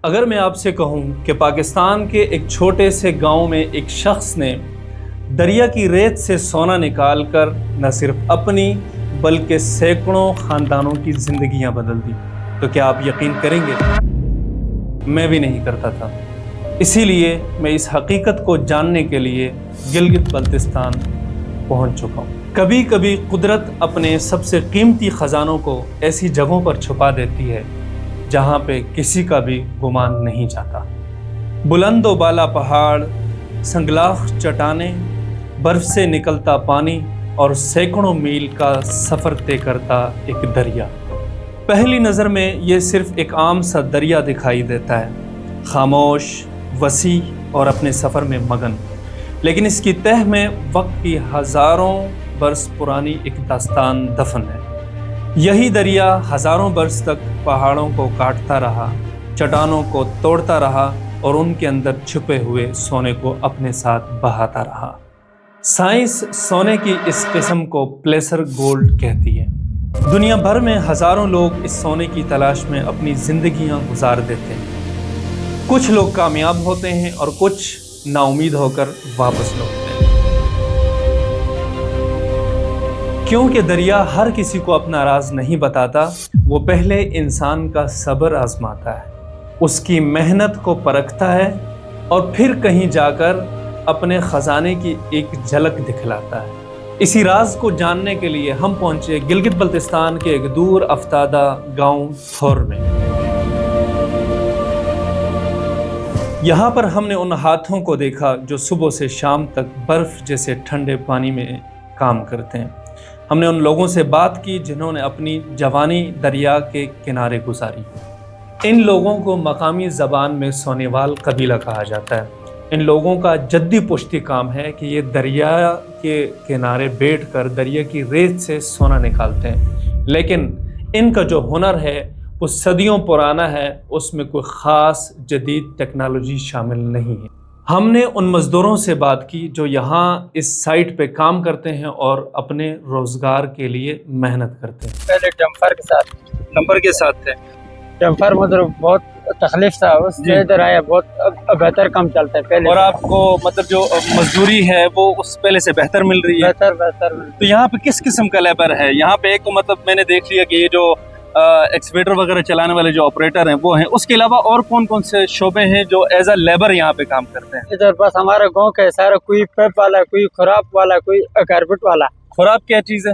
اگر میں آپ سے کہوں کہ پاکستان کے ایک چھوٹے سے گاؤں میں ایک شخص نے دریا کی ریت سے سونا نکال کر نہ صرف اپنی بلکہ سینکڑوں خاندانوں کی زندگیاں بدل دی تو کیا آپ یقین کریں گے؟ میں بھی نہیں کرتا تھا، اسی لیے میں اس حقیقت کو جاننے کے لیے گلگت بلتستان پہنچ چکا ہوں۔ کبھی کبھی قدرت اپنے سب سے قیمتی خزانوں کو ایسی جگہوں پر چھپا دیتی ہے جہاں پہ کسی کا بھی گمان نہیں جاتا۔ بلند و بالا پہاڑ، سنگلاخ چٹانیں، برف سے نکلتا پانی اور سینکڑوں میل کا سفر طے کرتا ایک دریا۔ پہلی نظر میں یہ صرف ایک عام سا دریا دکھائی دیتا ہے، خاموش، وسیع اور اپنے سفر میں مگن، لیکن اس کی تہہ میں وقت کی ہزاروں برس پرانی ایک داستان دفن ہے۔ یہی دریا ہزاروں برس تک پہاڑوں کو کاٹتا رہا، چٹانوں کو توڑتا رہا اور ان کے اندر چھپے ہوئے سونے کو اپنے ساتھ بہاتا رہا۔ سائنس سونے کی اس قسم کو پلیسر گولڈ کہتی ہے۔ دنیا بھر میں ہزاروں لوگ اس سونے کی تلاش میں اپنی زندگیاں گزار دیتے ہیں۔ کچھ لوگ کامیاب ہوتے ہیں اور کچھ نا امید ہو کر واپس لوٹتے ہیں، کیونکہ دریا ہر کسی کو اپنا راز نہیں بتاتا، وہ پہلے انسان کا صبر آزماتا ہے، اس کی محنت کو پرکھتا ہے اور پھر کہیں جا کر اپنے خزانے کی ایک جھلک دکھلاتا ہے۔ اسی راز کو جاننے کے لیے ہم پہنچے گلگت بلتستان کے ایک دور افتادہ گاؤں تھور میں۔ یہاں پر ہم نے ان ہاتھوں کو دیکھا جو صبح سے شام تک برف جیسے ٹھنڈے پانی میں کام کرتے ہیں۔ ہم نے ان لوگوں سے بات کی جنہوں نے اپنی جوانی دریا کے کنارے گزاری۔ ان لوگوں کو مقامی زبان میں سونیوال قبیلہ کہا جاتا ہے۔ ان لوگوں کا جدی پشتی کام ہے کہ یہ دریا کے کنارے بیٹھ کر دریا کی ریت سے سونا نکالتے ہیں، لیکن ان کا جو ہنر ہے وہ صدیوں پرانا ہے، اس میں کوئی خاص جدید ٹیکنالوجی شامل نہیں ہے۔ ہم نے ان مزدوروں سے بات کی جو یہاں اس سائٹ پہ کام کرتے ہیں اور اپنے روزگار کے لیے محنت کرتے ہیں۔ پہلے ڈمپر کے ساتھ تھے۔ ڈمپر مطلب بہت تکلیف تھا، اس سے ادھر آیا، بہت بہتر کام چلتا ہے پہلے۔ اور آپ کو مطلب جو مزدوری ہے وہ اس پہلے سے بہتر مل رہی ہے؟ بہتر تو یہاں پہ کس قسم کا لیبر ہے؟ یہاں پہ ایک مطلب میں نے دیکھ لیا کہ یہ جو ایکسکیویٹر وغیرہ چلانے والے جو آپریٹر ہیں وہ ہیں، اس کے علاوہ اور کون کون سے شعبے ہیں جو ایز اے لیبر یہاں پہ کام کرتے ہیں؟ ادھر بس ہمارے گاؤں کا سارا، کوئی پیپ والا، کوئی خراب والا، کوئی کارپیٹ والا۔ خوراک کیا چیز ہے؟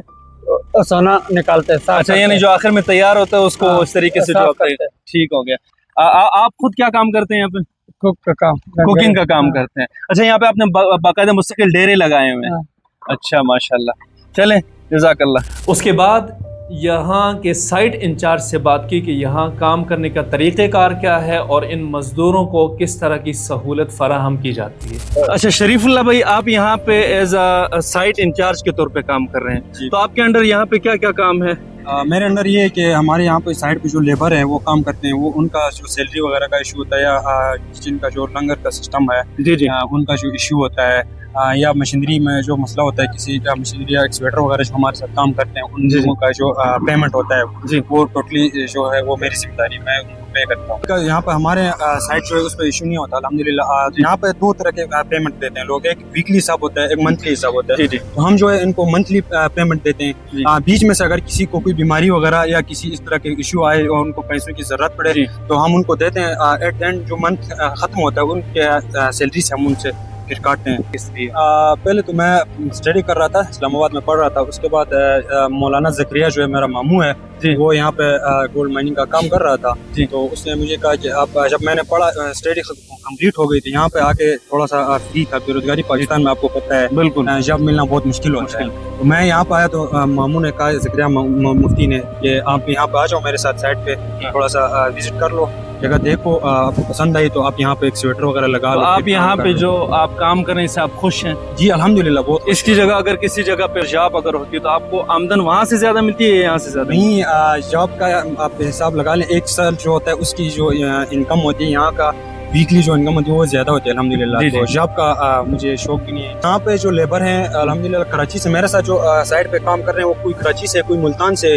سونا نکالتے ہیں۔ اچھا، یعنی جو آخر میں تیار ہوتا ہے اس کو اس طریقے سے جو ٹھیک ہو گیا۔ آپ خود کیا کام کرتے ہیں یہاں پہ؟ کوکنگ کا کام کرتے ہیں۔ اچھا، یہاں پہ آپ نے باقاعدہ مستقل ڈیرے لگائے ہوئے ہیں؟ اچھا، ماشاءاللہ، چلیں جزاک اللہ۔ اس کے بعد یہاں کے سائٹ انچارج سے بات کی کہ یہاں کام کرنے کا طریقہ کار کیا ہے اور ان مزدوروں کو کس طرح کی سہولت فراہم کی جاتی ہے۔ اچھا شریف اللہ بھائی، آپ یہاں پہ ایز اے سائٹ انچارج کے طور پہ کام کر رہے ہیں، تو آپ کے انڈر یہاں پہ کیا کیا کام ہے؟ میرے اندر یہ ہے کہ ہمارے یہاں پہ سائٹ پہ جو لیبر ہے وہ کام کرتے ہیں، وہ ان کا جو سیلری وغیرہ کا ایشو ہوتا ہے یا کچن کا جو لنگر کا سسٹم ہے ان کا جو ایشو ہوتا ہے، یا مشینری میں جو مسئلہ ہوتا ہے، کسی کا مشینری یا ایکسکیویٹر وغیرہ جو ہمارے ساتھ کام کرتے ہیں ان لوگوں کا جو پیمنٹ ہوتا ہے وہ ٹوٹلی جو ہے وہ میری ذمہ داری، میں ان کو پے کرتا ہوں۔ یہاں پہ ہمارے سائٹ جو ہے اس پہ ایشو نہیں ہوتا الحمدللہ۔ یہاں پہ دو طرح کے پیمنٹ دیتے ہیں لوگ، ایک ویکلی حساب ہوتا ہے، ایک منتھلی حساب ہوتا ہے۔ تو ہم جو ہے ان کو منتھلی پیمنٹ دیتے ہیں۔ بیچ میں سے اگر کسی کو کوئی بیماری وغیرہ یا کسی اس طرح کے ایشو آئے اور ان کو پیسوں کی ضرورت پڑے تو ہم ان کو دیتے ہیں۔ ایٹ اینڈ جو منتھ ختم ہوتا ہے ان کے سیلری سے ہم ان سے پھر کاٹتے ہیں۔ اس لیے پہلے تو میں اسٹڈی کر رہا تھا، اسلام آباد میں پڑھ رہا تھا، اس کے بعد مولانا زکریا جو ہے میرا ماموں ہے، وہ یہاں پہ گولڈ مائننگ کا کام کر رہا تھا، تو اس نے مجھے کہا کہ آپ، جب میں نے پڑھا اسٹڈی کمپلیٹ ہو گئی تھی، یہاں پہ آ کے تھوڑا سا فری تھا، بے روزگاری پاکستان میں آپ کو پتہ ہے بالکل جاب ملنا بہت مشکل ہوتا ہے، تو میں یہاں پہ آیا تو ماموں نے کہا، زکریا مفتی نے، کہ آپ یہاں پہ آ جاؤ میرے ساتھ سائٹ پہ، تھوڑا سا وزٹ کر لو، جگہ دیکھو، آپ کو پسند آئی تو آپ یہاں پہ ایک سویٹر وغیرہ لگا لو۔ آپ یہاں پہ جو آپ کام کرنے سے آپ خوش ہیں؟ جی الحمدللہ بہت۔ اس کی جگہ اگر کسی جگہ پہ جاب اگر ہوتی ہے تو آپ کو آمدن وہاں سے زیادہ ملتی ہے یا یہاں سے زیادہ؟ نہیں، جاب کا آپ حساب لگا لیں، ایک سال جو ہوتا ہے اس کی جو انکم ہوتی ہے یہاں کا ویکلی جو انکم ہوتی ہے وہ زیادہ ہوتی ہے الحمدللہ۔ تو جاب کا مجھے شوق بھی نہیں ہے۔ یہاں پہ جو لیبر ہیں الحمدللہ کراچی سے میرے ساتھ جو سائٹ پہ کام کر رہے ہیں وہ کوئی کراچی سے، کوئی ملتان سے،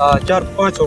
400-500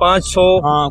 500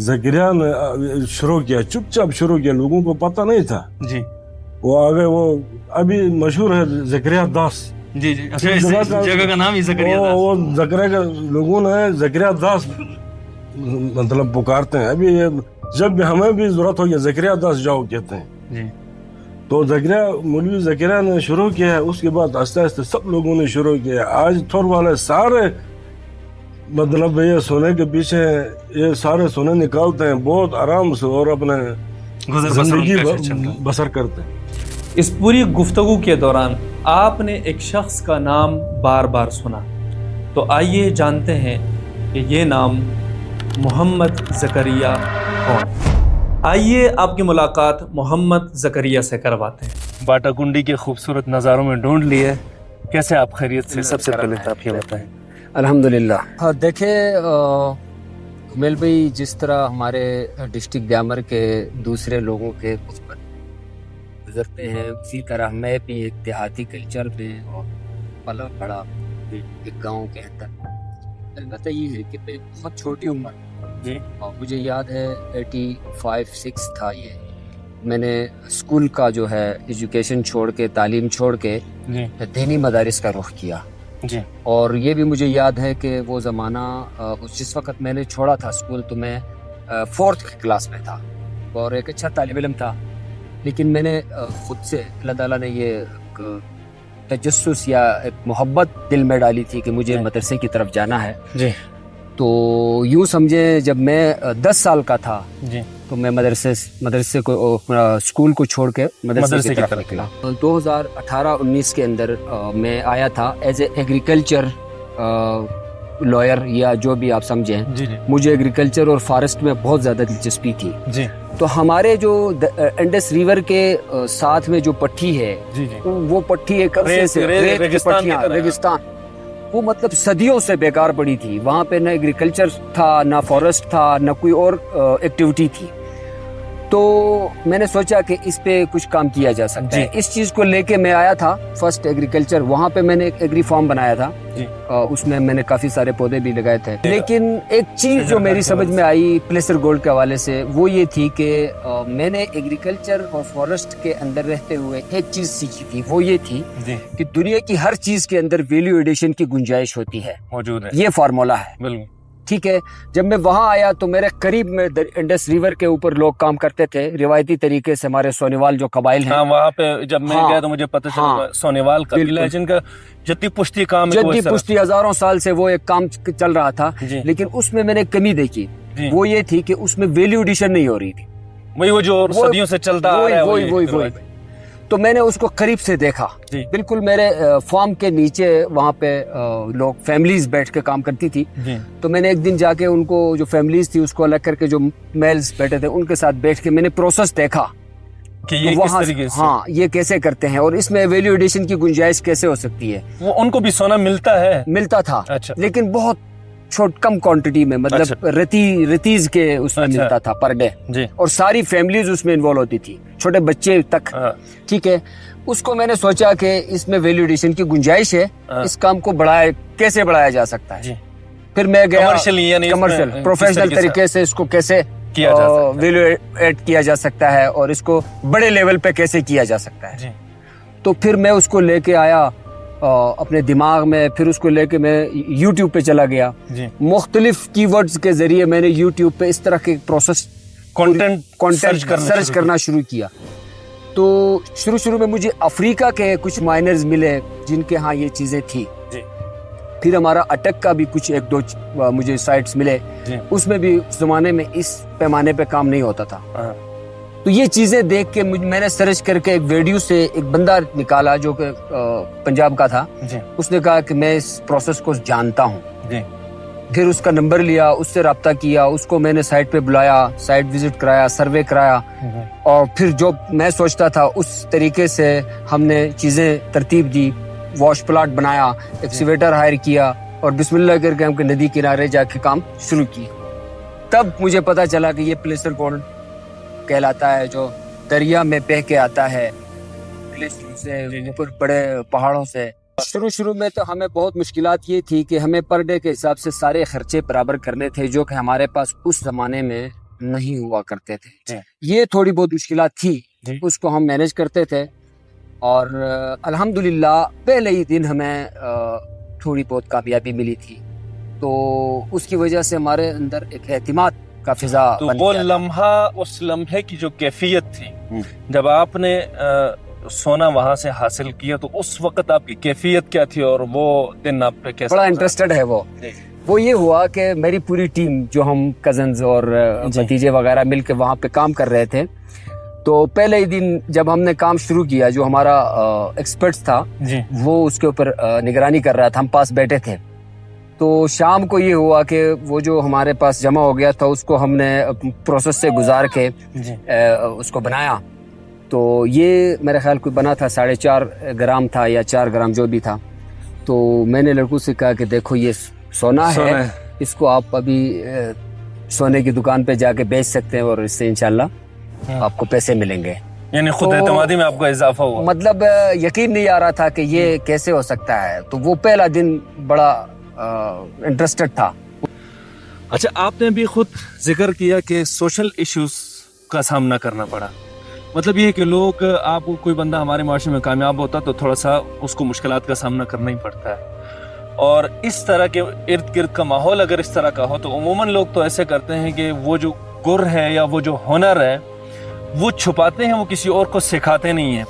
زکریا نے شروع کیا, چپ چاپ شروع کیا, لوگوں کو پتہ نہیں تھا. جی وہ آگے وہ ابھی مشہور ہے زکریا داس. جی جی جگہ کا نام ہی زکریا داس. وہ زکریا کے لوگوں نے زکریا داس مطلب پکارتے ہیں. ابھی جب بھی ہمیں بھی ضرورت ہوگی زکریا داس جاؤ کہتے ہیں. جی تو زکریا مولوی زکریا نے شروع کیا ہے, اس کے بعد آہستہ آہستہ سب لوگوں نے شروع کیا. آج تھور والے سارے مطلب یہ سونے کے پیچھے یہ سارے سونے نکالتے ہیں بہت آرام سے اور اپنے زندگی بسر کرتے ہیں. اس پوری گفتگو کے دوران آپ نے ایک شخص کا نام بار بار سنا, تو آئیے جانتے ہیں کہ یہ نام محمد زکریا کون. آئیے آپ کی ملاقات محمد زکریا سے کرواتے ہیں. باٹا کنڈی کے خوبصورت نظاروں میں ڈھونڈ لیے, کیسے آپ خیریت سے؟ سب سے پہلے آپ یہ بتائیں. الحمدللہ. ہاں دیکھیں میل بھائی, جس طرح ہمارے ڈسٹرکٹ بیامر کے دوسرے لوگوں کے کچھ گزرتے ہیں, اسی طرح میں بھی ایک دیہاتی کلچر میں اور پلا بڑا ایک گاؤں کے اندر. البتہ یہ ہے کہ بہت چھوٹی عمر جی, اور مجھے یاد ہے 85-86 تھا یہ, میں نے اسکول کا جو ہے ایجوکیشن چھوڑ کے, تعلیم چھوڑ کے دینی مدارس کا رخ کیا. جی, اور یہ بھی مجھے یاد ہے کہ وہ زمانہ جس وقت میں نے چھوڑا تھا اسکول تو میں 4th کلاس میں تھا اور ایک اچھا طالب علم تھا, لیکن میں نے خود سے اللہ تعالیٰ نے یہ تجسس یا ایک محبت دل میں ڈالی تھی کہ مجھے مدرسے کی طرف جانا ہے. جی, تو یوں سمجھے جب میں 10 سال کا تھا جی, تو میں مدرسے کو اسکول کو چھوڑ کے مدرسے کی طرف نکلا. 2018-19 کے اندر میں آیا تھا ایز اے ایگریکلچر لائر یا جو بھی آپ سمجھیں. جی, جی, مجھے ایگریکلچر اور فارسٹ میں بہت زیادہ دلچسپی تھی. جی, تو ہمارے جو انڈس ریور کے ساتھ میں جو پٹھی ہے, جی, جی, وہ پٹھی ایک عرصے سے ریگستان, وہ مطلب صدیوں سے بیکار پڑی تھی. وہاں پہ نہ ایگریکلچر تھا, نہ فارسٹ تھا, نہ کوئی اور ایکٹیویٹی تھی. تو میں نے سوچا کہ اس پہ کچھ کام کیا جا سکتا ہے. اس چیز کو لے کے میں آیا تھا فرسٹ ایگریکلچر. وہاں پہ میں نے ایک ایگری فارم بنایا تھا, اس میں نے کافی سارے پودے بھی لگائے تھے. لیکن ایک چیز جو میری سمجھ میں آئی پلیسر گولڈ کے حوالے سے وہ یہ تھی کہ میں نے ایگریکلچر اور فارسٹ کے اندر رہتے ہوئے ایک چیز سیکھی تھی, وہ یہ تھی کہ دنیا کی ہر چیز کے اندر ویلیو ایڈیشن کی گنجائش ہوتی ہے, موجود ہے. یہ فارمولا ہے. بالکل ٹھیک ہے. جب میں وہاں آیا تو میرے قریب میں انڈس ریور کے اوپر لوگ کام کرتے تھے روایتی طریقے سے. ہمارے سونیوال جو قبائل ہیں, وہاں پہ جب میں گیا تو مجھے پتہ چلا سونیوال قبیلہ جن کا جدی پشتی کام ہے, جدی پشتی ہزاروں سال سے وہ ایک کام چل رہا تھا. لیکن اس میں نے کمی دیکھی, وہ یہ تھی کہ اس میں ویلیو ایڈیشن نہیں ہو رہی تھی. وہی وہ جو صدیوں سے چلتا آ رہا ہے, وہی. تو میں نے اس کو قریب سے دیکھا. بالکل میرے فارم کے نیچے وہاں پہ لوگ فیملیز بیٹھ کے کام کرتی تھی. تو میں نے ایک دن جا کے ان کو جو فیملیز تھی اس کو الگ کر کے جو میلز بیٹھے تھے ان کے ساتھ بیٹھ کے میں نے پروسیس دیکھا کہ یہ کس طریقے سے, ہاں یہ کیسے کرتے ہیں اور اس میں ویلیو ایڈیشن کی گنجائش کیسے ہو سکتی ہے. وہ ان کو بھی سونا ملتا تھا, لیکن بہت کم کوانٹٹی میں, مطلب رتیز کے اس میں ملتا تھا پر ڈے. اور ساری فیملیز اس میں انوالو ہوتی تھی, چھوٹے بچے تک. ٹھیک ہے. اس کو میں نے سوچا کہ اس میں ویلیو ایڈیشن کی گنجائش ہے, اس کام کو کیسے بڑھایا جا سکتا ہے. پھر میں گیا کمرشل پروفیشنل طریقے سے اس کو کیسے ویلیو ایڈ کیا جا سکتا ہے اور اس کو بڑے لیول پہ کیسے کیا جا سکتا ہے. تو پھر میں اس کو لے کے آیا اپنے دماغ میں. پھر اس کو لے کے میں یوٹیوب پہ چلا گیا. مختلف کی ورڈز کے ذریعے میں نے یوٹیوب پہ اس طرح کے پروسیس کانٹینٹ سرچ کرنا شروع کیا. تو شروع میں مجھے افریقہ کے کچھ مائنرز ملے جن کے ہاں یہ چیزیں تھی. پھر ہمارا اٹک کا بھی کچھ 1-2 مجھے سائٹس ملے. اس میں بھی اس زمانے میں اس پیمانے پہ کام نہیں ہوتا تھا. تو یہ چیزیں دیکھ کے میں نے سرچ کر کے ایک ویڈیو سے ایک بندہ نکالا جو کہ پنجاب کا تھا. اس نے کہا کہ میں اس پروسیس کو جانتا ہوں. پھر اس کا نمبر لیا, اس سے رابطہ کیا, اس کو میں نے سائٹ پہ بلایا, سائٹ وزٹ کرایا, سروے کرایا. اور پھر جو میں سوچتا تھا اس طریقے سے ہم نے چیزیں ترتیب دی. واش پلاٹ بنایا, ایکسیویٹر ہائر کیا اور بسم اللہ کر کے ہم کے ندی کنارے جا کے کام شروع کی. تب مجھے پتا چلا کہ یہ پلیسر گولڈ کہلاتا ہے جو دریا میں بہ کے آتا ہے سے اوپر بڑے پہاڑوں سے. شروع میں تو ہمیں بہت مشکلات یہ تھی کہ ہمیں پر ڈے کے حساب سے سارے خرچے برابر کرنے تھے جو کہ ہمارے پاس اس زمانے میں نہیں ہوا کرتے تھے. یہ تھوڑی بہت مشکلات تھی, اس کو ہم مینیج کرتے تھے, اور الحمدللہ پہلے ہی دن ہمیں تھوڑی بہت کامیابی ملی تھی. تو اس کی وجہ سے ہمارے اندر ایک اعتماد کا فضا بن گیا. وہ لمحہ, اس لمحے کی جو کیفیت تھی جب آپ نے سونا وہاں سے حاصل کیا, تو اس وقت آپ کی کیفیت کیا تھی اور وہ دن آپ پہ کیسا؟ بڑا انٹرسٹڈ ہے وہ یہ ہوا کہ میری پوری ٹیم جو ہم کزنز اور بھتیجے وغیرہ مل کے وہاں پہ کام کر رہے تھے, تو پہلے ہی دن جب ہم نے کام شروع کیا, جو ہمارا ایکسپرٹس تھا وہ اس کے اوپر نگرانی کر رہا تھا, ہم پاس بیٹھے تھے. تو شام کو یہ ہوا کہ وہ جو ہمارے پاس جمع ہو گیا تھا اس کو ہم نے پروسیس سے گزار کے اس کو بنایا. تو یہ میرے خیال کوئی بنا تھا 4.5 گرام تھا یا 4 گرام جو بھی تھا. تو میں نے لڑکوں سے کہا کہ دیکھو یہ سونا ہے, اس کو آپ ابھی سونے کی دکان پہ جا کے بیچ سکتے ہیں اور اس سے انشاءاللہ آپ کو پیسے ملیں گے. یعنی خود اعتمادی میں آپ کا اضافہ ہوا. مطلب یقین نہیں آ رہا تھا کہ یہ کیسے ہو سکتا ہے. تو وہ پہلا دن بڑا انٹرسٹڈ تھا. اچھا, آپ نے بھی خود ذکر کیا کہ سوشل ایشوز کا سامنا کرنا پڑا. مطلب یہ ہے کہ لوگ, آپ کوئی بندہ ہمارے معاشرے میں کامیاب ہوتا تو تھوڑا سا اس کو مشکلات کا سامنا کرنا ہی پڑتا ہے, اور اس طرح کے ارد گرد کا ماحول اگر اس طرح کا ہو تو عموماً لوگ تو ایسے کرتے ہیں کہ وہ جو گر ہے یا وہ جو ہنر ہے وہ چھپاتے ہیں, وہ کسی اور کو سکھاتے نہیں ہیں.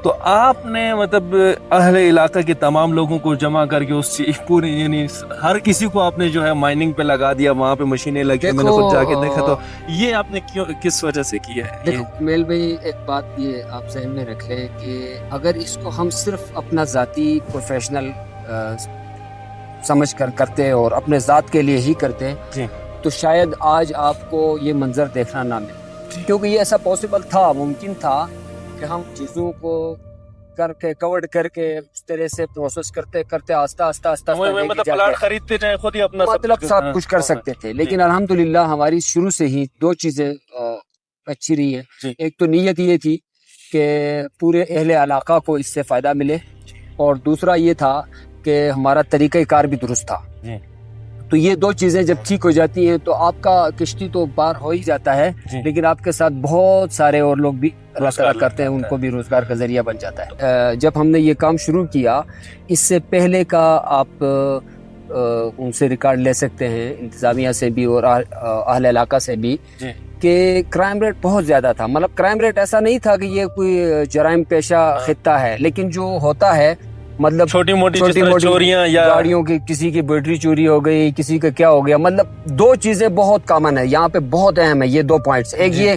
تو آپ نے مطلب اہل علاقہ کے تمام لوگوں کو جمع کر کے اس پوری, یعنی ہر کسی کو آپ نے جو ہے مائننگ پہ لگا دیا, وہاں پہ مشینیں لگی, میں نے خود جا کے دیکھا. تو یہ آپ نے کس وجہ سے کیا ہے؟ دیکھو میل بھائی, ایک بات یہ آپ ذہن میں رکھ لیں کہ اگر اس کو ہم صرف اپنا ذاتی پروفیشنل سمجھ کر کرتے اور اپنے ذات کے لیے ہی کرتے تو شاید آج آپ کو یہ منظر دیکھنا نہ ملے. کیونکہ یہ ایسا پاسبل تھا, ممکن تھا کہ ہم چیزوں کو کر کے کورڈ کر کے اس طرح سے پروسیس کرتے کرتے آہستہ مطلب پلاٹ خریدتے جائیں خود ہی اپنا مطلب سب کچھ کر سکتے تھے. لیکن الحمدللہ ہماری شروع سے ہی 2 چیزیں اچھی رہی ہے. ایک تو نیت یہ تھی کہ پورے اہل علاقہ کو اس سے فائدہ ملے, اور دوسرا یہ تھا کہ ہمارا طریقہ کار بھی درست تھا. تو یہ 2 چیزیں جب ٹھیک ہو جاتی ہیں تو آپ کا کشتی تو پار ہو ہی جاتا ہے, لیکن آپ کے ساتھ بہت سارے اور لوگ بھی روزگار کرتے ہیں, ان کو بھی روزگار کا ذریعہ بن جاتا ہے. جب ہم نے یہ کام شروع کیا, اس سے پہلے کا آپ ان سے ریکارڈ لے سکتے ہیں, انتظامیہ سے بھی اور اہل علاقہ سے بھی, کہ کرائم ریٹ بہت زیادہ تھا. مطلب کرائم ریٹ ایسا نہیں تھا کہ یہ کوئی جرائم پیشہ خطہ ہے, لیکن جو ہوتا ہے مطلب چھوٹی موٹی چوریاں یا گاڑیوں کی, کسی کی بیٹری چوری ہو گئی, کسی کا کیا ہو گیا, مطلب 2 چیزیں بہت کامن ہے یہاں پہ, بہت اہم ہے یہ 2 پوائنٹس. ایک یہ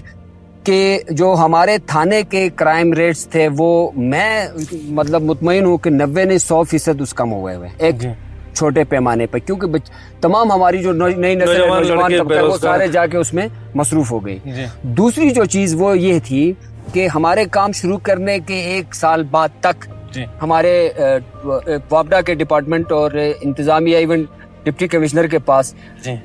کہ جو ہمارے تھانے کے کرائم ریٹس تھے وہ میں مطلب مطمئن ہوں کہ 90 نہیں 100% اس کم ہوئے ہوئے ایک چھوٹے پیمانے پہ, کیونکہ تمام ہماری جو نئی نسل نوجوان طبقہ وہ سارے جا کے اس میں مصروف ہو گئی. دوسری جو چیز وہ یہ تھی کہ ہمارے کام شروع کرنے کے 1 سال بعد تک ہمارے وابڈا کے ڈپارٹمنٹ اور انتظامیہ ایون ڈپٹی کمشنر کے پاس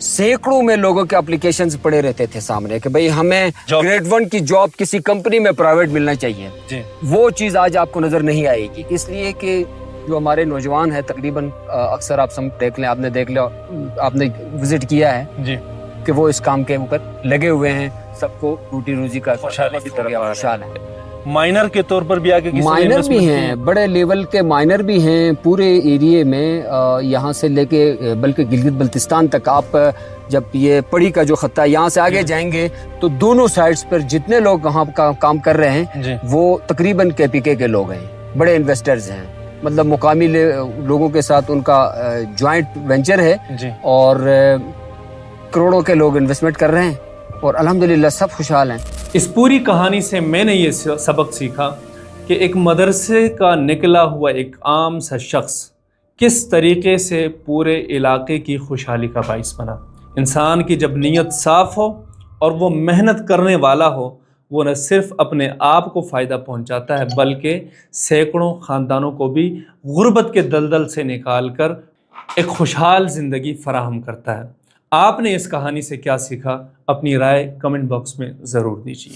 سینکڑوں میں لوگوں کے اپلیکیشنز پڑے رہتے تھے سامنے کہ بھئی ہمیں گریڈ 1 کی جاب کسی کمپنی میں پرائیویٹ ملنا چاہیے. وہ چیز آج آپ کو نظر نہیں آئے گی, اس لیے کہ جو ہمارے نوجوان ہیں تقریباً اکثر آپ دیکھ لیں, آپ نے دیکھ لیا, آپ نے وزٹ کیا ہے کہ وہ اس کام کے اوپر لگے ہوئے ہیں, سب کو روٹی روزی کا خوشحال ہے. مائنر کے طور پر بھی آگے مائنر بھی ہیں, بڑے لیول کے مائنر بھی ہیں پورے ایریے میں, یہاں سے لے کے بلکہ گلگت بلتستان تک. آپ جب یہ پڑی کا جو خطہ یہاں سے آگے جائیں گے تو دونوں سائڈز پر جتنے لوگ وہاں کام کر رہے ہیں وہ تقریباً KPK کے لوگ ہیں, بڑے انویسٹرز ہیں. مطلب مقامی لوگوں کے ساتھ ان کا جوائنٹ وینچر ہے, اور کروڑوں کے لوگ انویسٹمنٹ کر رہے ہیں, اور الحمدللہ سب خوشحال ہیں. اس پوری کہانی سے میں نے یہ سبق سیکھا کہ ایک مدرسے کا نکلا ہوا ایک عام سا شخص کس طریقے سے پورے علاقے کی خوشحالی کا باعث بنا. انسان کی جب نیت صاف ہو اور وہ محنت کرنے والا ہو, وہ نہ صرف اپنے آپ کو فائدہ پہنچاتا ہے بلکہ سینکڑوں خاندانوں کو بھی غربت کے دلدل سے نکال کر ایک خوشحال زندگی فراہم کرتا ہے. آپ نے اس کہانی سے کیا سیکھا؟ اپنی رائے کمنٹ باکس میں ضرور دیجیے.